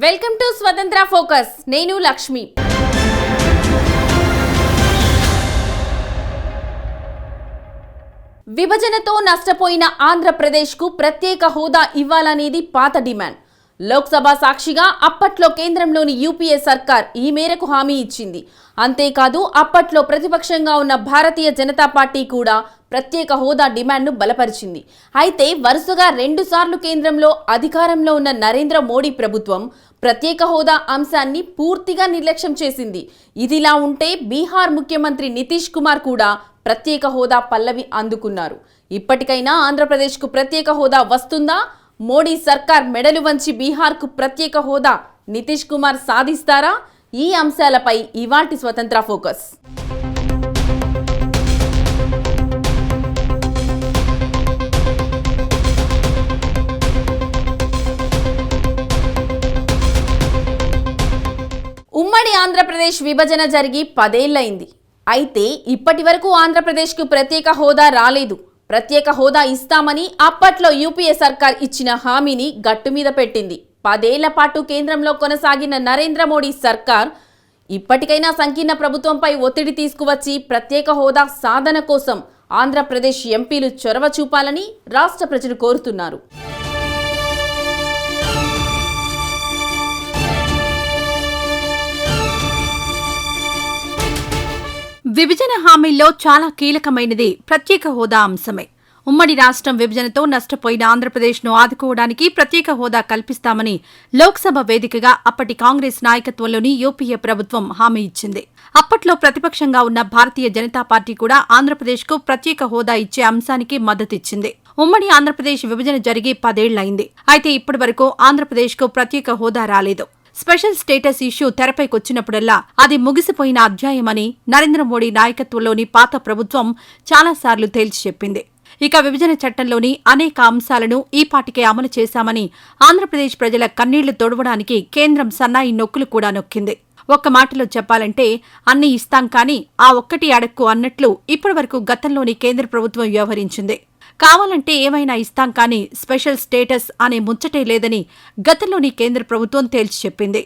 Welcome to స్వతంత్ర focus. నేను లక్ష్మి. విభజనతో నష్టపోయిన ఆంధ్రప్రదేశ్కు ప్రత్యేక హోదా ఇవ్వాలనేది పాత డిమాండ్. లోక్సభ సాక్షిగా అప్పట్లో కేంద్రంలోని యూపీఏ సర్కార్ ఈ మేరకు హామీ ఇచ్చింది. అంతేకాదు అప్పట్లో ప్రతిపక్షంగా ఉన్న భారతీయ జనతా పార్టీ కూడా ప్రత్యేక హోదా డిమాండ్ను బలపరిచింది. అయితే వరుసగా 2 సార్లు కేంద్రంలో అధికారంలో ఉన్న నరేంద్ర మోడీ ప్రభుత్వం ప్రత్యేక హోదా అంశాన్ని పూర్తిగా నిర్లక్ష్యం చేసింది. ఇదిలా ఉంటే బీహార్ ముఖ్యమంత్రి నితీష్ కుమార్ కూడా ప్రత్యేక హోదా పల్లవి అందుకున్నారు. ఇప్పటికైనా ఆంధ్రప్రదేశ్కు ప్రత్యేక హోదా వస్తుందా? మోడీ సర్కార్ మెడలు వంచి బీహార్కు ప్రత్యేక హోదా నితీష్ కుమార్ సాధిస్తారా? ఈ అంశాలపై ఇవాల్టి స్వతంత్ర ఫోకస్. ఉమ్మడి ఆంధ్రప్రదేశ్ విభజన జరిగి 10 ఏళ్లైంది. అయితే ఇప్పటి వరకు ఆంధ్రప్రదేశ్కు ప్రత్యేక హోదా రాలేదు. ప్రత్యేక హోదా ఇస్తామని అప్పట్లో యూపీఏ సర్కార్ ఇచ్చిన హామీని గట్టు మీద పెట్టింది. 10 ఏళ్ల పాటు కేంద్రంలో కొనసాగిన నరేంద్ర మోడీ సర్కార్ ఇప్పటికైనా సంకీర్ణ ప్రభుత్వంపై ఒత్తిడి తీసుకువచ్చి ప్రత్యేక హోదా సాధన కోసం ఆంధ్రప్రదేశ్ ఎంపీలు చొరవ చూపాలని రాష్ట్ర ప్రజలు కోరుతున్నారు. విభజన హామీల్లో చాలా కీలకమైనది ప్రత్యేక హోదా అంశమే. ఉమ్మడి రాష్ట్రం విభజనతో నష్టపోయిన ఆంధ్రప్రదేశ్ను ఆదుకోవడానికి ప్రత్యేక హోదా కల్పిస్తామని లోక్సభ వేదికగా అప్పటి కాంగ్రెస్ నాయకత్వంలోని యూపీఏ ప్రభుత్వం హామీ ఇచ్చింది. అప్పట్లో ప్రతిపక్షంగా ఉన్న భారతీయ జనతా పార్టీ కూడా ఆంధ్రప్రదేశ్కు ప్రత్యేక హోదా ఇచ్చే అంశానికి మద్దతిచ్చింది. ఉమ్మడి ఆంధ్రప్రదేశ్ విభజన జరిగి 10 ఏళ్లైంది. అయితే ఇప్పటి వరకు ఆంధ్రప్రదేశ్కు ప్రత్యేక హోదా రాలేదు. స్పెషల్ స్టేటస్ ఇష్యూ తెరపైకొచ్చినప్పుడల్లా అది ముగిసిపోయిన అధ్యాయమని నరేంద్ర మోడీ నాయకత్వంలోని పాత ప్రభుత్వం చాలాసార్లు తేల్చి చెప్పింది. ఇక విభజన చట్టంలోని అనేక అంశాలను ఈపాటికే అమలు చేశామని ఆంధ్రప్రదేశ్ ప్రజల కన్నీళ్లు తొడవడానికి కేంద్రం సన్నాయి నొక్కులు కూడా నొక్కింది. ఒక్క మాటలో చెప్పాలంటే అన్ని ఇస్తాం కానీ ఆ ఒక్కటి అడక్కు అన్నట్లు ఇప్పటివరకు గతంలోని కేంద్ర ప్రభుత్వం వ్యవహరించింది. కావాలంటే ఏమైనా ఇస్తాం కానీ స్పెషల్ స్టేటస్ అనే ముచ్చటే లేదని గతంలోని కేంద్ర ప్రభుత్వం తేల్చి చెప్పింది.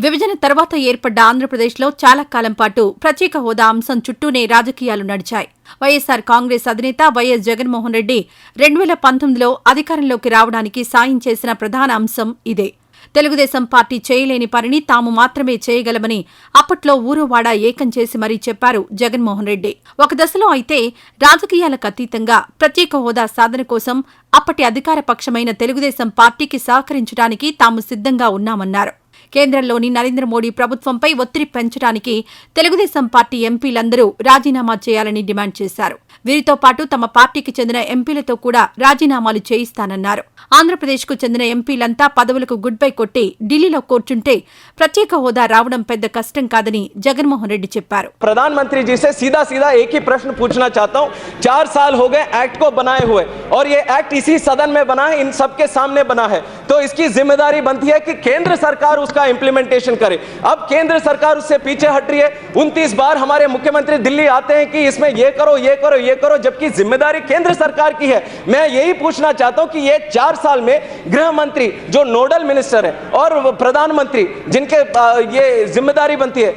విభజన తర్వాత ఏర్పడ్డ ఆంధ్రప్రదేశ్లో చాలా కాలం పాటు ప్రత్యేక హోదా అంశం చుట్టూనే రాజకీయాలు నడిచాయి. వైఎస్సార్ కాంగ్రెస్ అధినేత వైఎస్ జగన్మోహన్ రెడ్డి 2019లో అధికారంలోకి రావడానికి సాయం చేసిన ప్రధాన అంశం ఇదే. తెలుగుదేశం పార్టీ చేయలేని పనిని తాము మాత్రమే చేయగలమని అప్పట్లో ఊరువాడా ఏకం చేసి మరీ చెప్పారు జగన్మోహన్ రెడ్డి. ఒక దశలో అయితే రాజకీయాలకు అతీతంగా ప్రత్యేక హోదా సాధన కోసం అప్పటి అధికార పక్షమైన తెలుగుదేశం పార్టీకి సహకరించడానికి తాము సిద్ధంగా ఉన్నామన్నారు. కేంద్రంలోని నరేంద్ర మోడీ ప్రభుత్వంపై ఒత్తిడి పెంచడానికి తెలుగుదేశం పార్టీ ఎంపీలందరూ రాజీనామా చేయాలని డిమాండ్ చేశారు. వీరితో పాటు తమ పార్టీకి చెందిన ఎంపీలతో కూడా రాజీనామాలు చేయిస్తానన్నారు. ఆంధ్రప్రదేశ్కు చెందిన ఎంపీలంతా పదవులకు గుడ్ బై కొట్టి ఢిల్లీలో కూర్చుంటే ప్రత్యేక హోదా రావడం పెద్ద కష్టం కాదని జగన్మోహన్ రెడ్డి చెప్పారు. प्रधानमंत्री जी से सीधा सीधा एक ही प्रश्न पूछना चाहता हूं. 4 साल हो गए एक्ट को बनाए हुए और ये एक्ट इसी सदन में बना है, इन सबके सामने बना है, तो इसकी जिम्मेदारी बनती है कि केंद्र सरकार उसका इंप्लीमेंटेशन करे. अब केंद्र सरकार उससे पीछे हट रही है. 29 बार हमारे मुख्यमंत्री दिल्ली आते हैं कि इसमें ये करो ये करो ये करो, जबकि जिम्मेदारी केंद्र सरकार की है. मैं यही पूछना चाहता हूं कि ये 4 साल में गृह मंत्री जो नोडल मिनिस्टर है और प्रधानमंत्री जिनके ये जिम्मेदारी बनती है,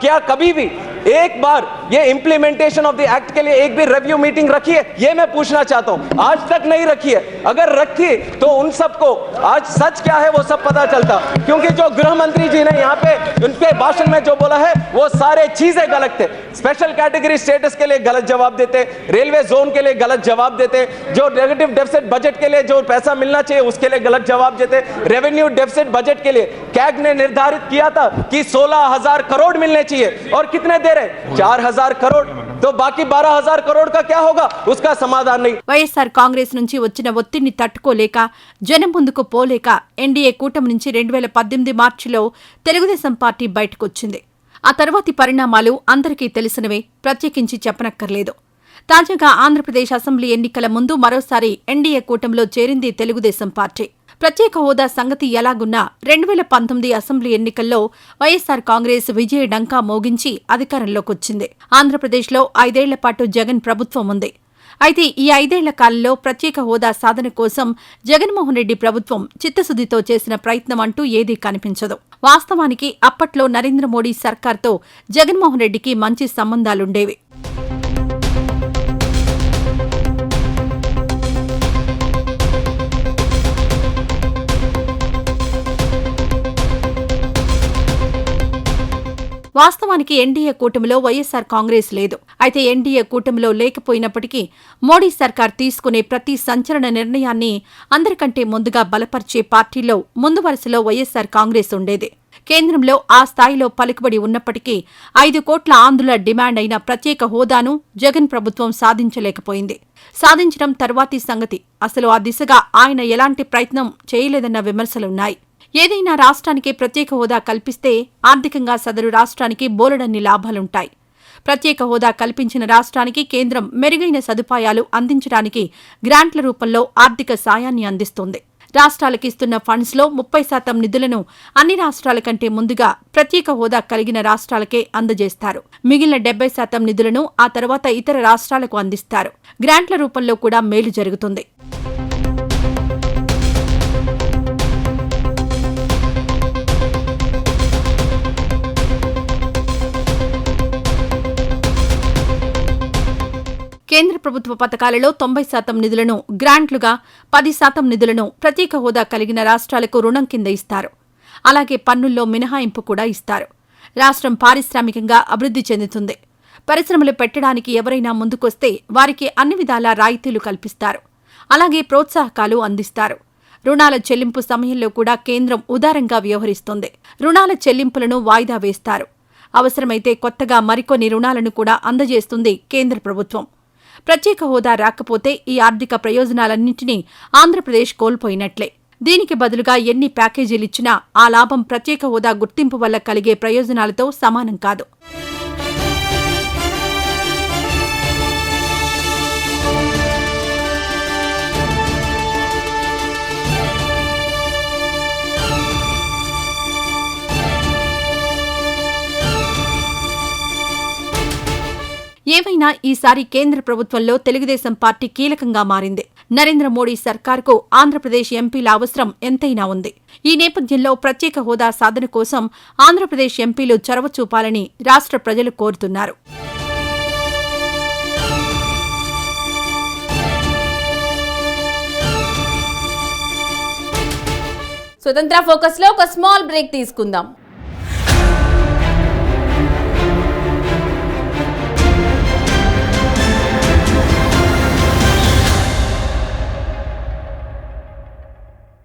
क्या कभी भी एक बार ये इंप्लीमेंटेशन ऑफ द एक्ट के लिए एक भी रिव्यू मीटिंग रखी है? ये मैं पूछना चाहता हूं. आज तक नहीं रखी है. अगर रखी तो उन सबको आज सच क्या है वो सब पता चलता, क्योंकि जो गृह मंत्री जी ने यहाँ पे उनके भाषण में जो बोला है वो सारे चीजें गलत थे. स्पेशल कैटेगरी स्टेटस के लिए गलत जवाब देते, रेलवे जोन के लिए गलत जवाब देते, जो नेगेटिव डेफिसिट बजट के लिए जो पैसा मिलना चाहिए उसके लिए गलत जवाब देते, रेवेन्यू डेफिसिट बजट के लिए कैग ने निर्धारित किया था कि 16,000 करोड़ मिलने चाहिए और कितने दे रहे? 4,000 करोड़. तो बाकी 12,000 करोड़ का क्या होगा? उसका समाधान नहीं. వైఎస్సార్ కాంగ్రెస్ నుంచి వచ్చిన ఒత్తిడిని తట్టుకోలేక జనం ముందుకు పోలేక ఎన్డీఏ కూటమి నుంచి 2018 మార్చిలో తెలుగుదేశం పార్టీ బయటకొచ్చింది. ఆ తర్వాతి పరిణామాలు అందరికీ తెలిసినవే, ప్రత్యేకించి చెప్పనక్కర్లేదు. తాజాగా ఆంధ్రప్రదేశ్ అసెంబ్లీ ఎన్నికల ముందు మరోసారి ఎన్డీఏ కూటమిలో చేరింది తెలుగుదేశం పార్టీ. ప్రత్యేక హోదా సంగతి ఎలాగున్నా 2019 అసెంబ్లీ ఎన్నికల్లో వైఎస్సార్ కాంగ్రెస్ విజయ డంకా మోగించి అధికారంలోకొచ్చింది. ఆంధ్రప్రదేశ్లో 5 ఏళ్ల పాటు జగన్ ప్రభుత్వం ఉంది. అయితే ఈ 5 ఏళ్ల కాలంలో ప్రత్యేక హోదా సాధన కోసం జగన్మోహన్ రెడ్డి ప్రభుత్వం చిత్తశుద్దితో చేసిన ప్రయత్నం అంటూ ఏదీ కనిపించదు. వాస్తవానికి అప్పట్లో నరేంద్ర మోడీ సర్కార్తో జగన్మోహన్ రెడ్డికి మంచి సంబంధాలుండేవి. వాస్తవానికి ఎన్డీఏ కూటమిలో వైఎస్సార్ కాంగ్రెస్ లేదు. అయితే ఎన్డీఏ కూటమిలో లేకపోయినప్పటికీ మోడీ సర్కార్ తీసుకునే ప్రతి సంచలన నిర్ణయాన్ని అందరికంటే ముందుగా బలపర్చే పార్టీలో ముందు వరుసలో వైఎస్సార్ కాంగ్రెస్ ఉండేది. కేంద్రంలో ఆ స్థాయిలో పలుకుబడి ఉన్నప్పటికీ 5 కోట్ల ఆంధ్రుల డిమాండ్ అయిన ప్రత్యేక హోదాను జగన్ ప్రభుత్వం సాధించలేకపోయింది. సాధించడం తర్వాతి సంగతి. అసలు ఆ దిశగా ఆయన ఎలాంటి ప్రయత్నం చేయలేదన్న విమర్శలున్నాయి. ఏదైనా రాష్ట్రానికి ప్రత్యేక హోదా కల్పిస్తే ఆర్థికంగా సదరు రాష్ట్రానికి బోలెడన్ని లాభాలుంటాయి. ప్రత్యేక హోదా కల్పించిన రాష్ట్రానికి కేంద్రం మెరుగైన సదుపాయాలు అందించడానికి గ్రాంట్ల రూపంలో ఆర్థిక సాయాన్ని అందిస్తుంది. రాష్ట్రాలకిస్తున్న ఫండ్స్లో 30% నిధులను అన్ని రాష్ట్రాల కంటే ముందుగా ప్రత్యేక హోదా కలిగిన రాష్ట్రాలకే అందజేస్తారు. మిగిలిన 70% నిధులను ఆ తర్వాత ఇతర రాష్ట్రాలకు అందిస్తారు. గ్రాంట్ల రూపంలో కూడా మేలు జరుగుతుంది. కేంద్ర ప్రభుత్వ పథకాలలో 90% నిధులను గ్రాంట్లుగా, 10% నిధులను ప్రత్యేక హోదా కలిగిన రాష్ట్రాలకు రుణం కింద ఇస్తారు. అలాగే పన్నుల్లో మినహాయింపు కూడా ఇస్తారు. రాష్ట్రం పారిశ్రామికంగా అభివృద్ధి చెందుతుంది. పరిశ్రమలు పెట్టడానికి ఎవరైనా ముందుకొస్తే వారికి అన్ని విధాలా రాయితీలు కల్పిస్తారు. అలాగే ప్రోత్సాహకాలు అందిస్తారు. రుణాల చెల్లింపు సమయంలో కూడా కేంద్రం ఉదారంగా వ్యవహరిస్తుంది. రుణాల చెల్లింపులను వాయిదా వేస్తారు. అవసరమైతే కొత్తగా మరికొన్ని రుణాలను కూడా అందజేస్తుంది కేంద్ర ప్రభుత్వం. ప్రత్యేక హోదా రాకపోతే ఈ ఆర్థిక ప్రయోజనాలన్నింటినీ ఆంధ్రప్రదేశ్ కోల్పోయినట్లే. దీనికి బదులుగా ఎన్ని ప్యాకేజీలిచ్చినా ఆ లాభం ప్రత్యేక హోదా గుర్తింపు వల్ల కలిగే ప్రయోజనాలతో సమానం కాదు. ఏవైనా ఈసారి కేంద్ర ప్రభుత్వంలో తెలుగుదేశం పార్టీ కీలకంగా మారింది. నరేంద్ర మోడీ సర్కార్కు ఆంధ్రప్రదేశ్ ఎంపీల అవసరం ఎంతైనా ఉంది. ఈ నేపథ్యంలో ప్రత్యేక హోదా సాధన కోసం ఆంధ్రప్రదేశ్ ఎంపీలు చొరవ చూపాలని రాష్ట్ర ప్రజలు కోరుతున్నారు. స్వతంత్ర ఫోకస్ లో ఒక స్మాల్ బ్రేక్ తీసుకుందాం.